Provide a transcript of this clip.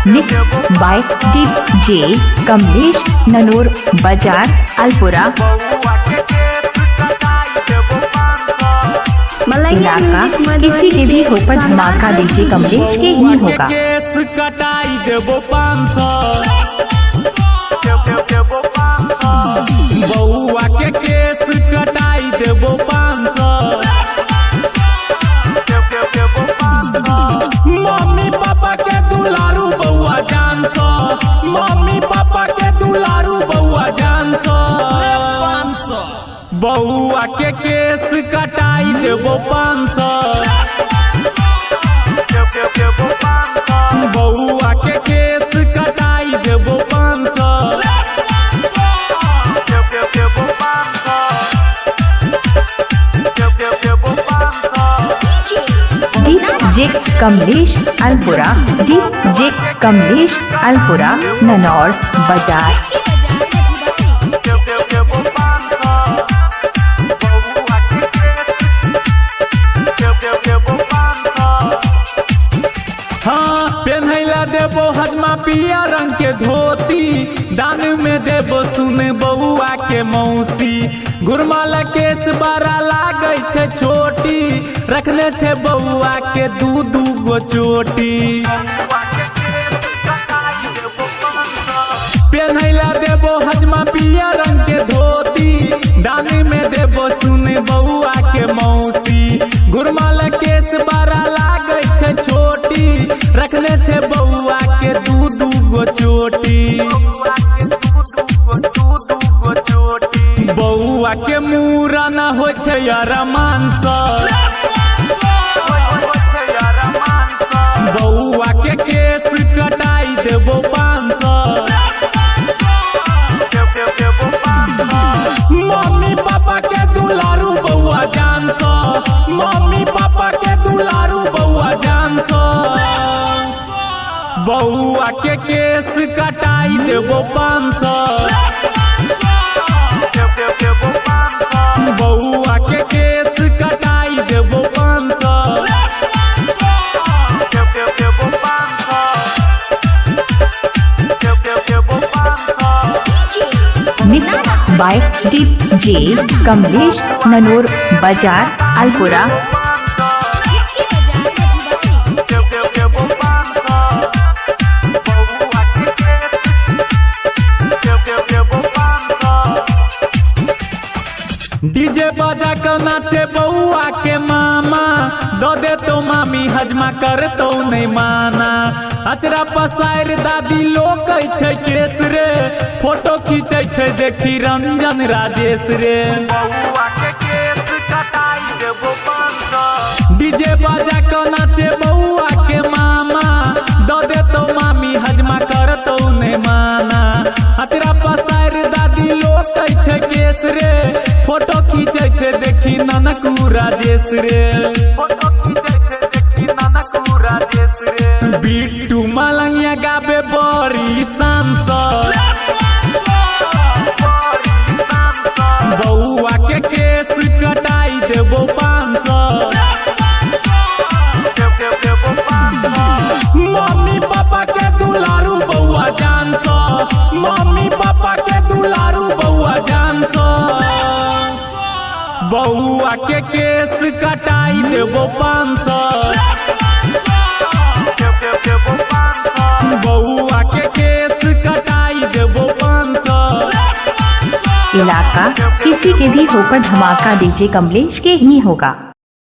Mix by DJ Kamlesh Nanaur बाजार अल्पुरा। इलाका किसी के भी ऊपर धमाका डीजे कमलेश के ही होगा। केस कटाई देबो 500 बउआ के केस कटाई देबो 500। मम्मी पापा के दुलारू बउआ जान सो, मम्मी पापा के दुलारू बउआ जान सो। बउआ के केस कटाई देबो 500। बउआ के केस कटाई देबो 500। डीजे कमलेश अल्पुरा, डीजे कमलेश अल्पुरा ननौर बाजार। हाँ पेन्हैला देबो हजमा पिया रंग के धोती, दान में देबो सुन बउआ के मौसी। घुरमाला केस बड़ा लागे छे छोटी, रखने छे बउआ के दू गो चोटी। पेन्हैला देबो हजमा पिया रंग के धोती, दानी में देबो सुन बउआ के मौसी। घुरमाला केस बड़ा लागे छे छोटी, रखने छे बउआ के दू गो चोटी। बउआ के मूरन हो छे अरमान सा, बउआ के केस कटाई देबो 500। मम्मी पापा के दुलारू बउआ जान सो, मम्मी पापा के दुलारू बउआ जान सो। बउआ के केस कटाई देबो 500। बउआ के केस कटाई देबो 500। Mix by DJ Kamlesh Nanaur बाजार अल्पुरा। डीजे बजा के नाचे बउआ के मामा, दो दे तो मामी हजमा कर तो नहीं माना। अचरा पसार दादी लोग छे केस रे, फोटो खींचे छे देखी रंजन राजेश रे। डीजे बजा के नाचे बउआ के मामा, दो दे तो मामी हजमा कर तो नहीं माना। अचरा पसार दादी लोग छे केस रे, फोटो खींचे छे देखी ननकू राजेश रे। बिट्टू मलंगिया गाबे बड़ी शान सा, बउआ के केस कटाई देबो 500। मम्मी पापा के दुलारू बउआ जान सो, मम्मी पापा के दुलारू बउआ जान सो। बउआ के केस कटाई देबो 500। बउआ के केस कटाई देबो 500। इलाका किसी के भी ऊपर धमाका डीजे कमलेश के ही होगा।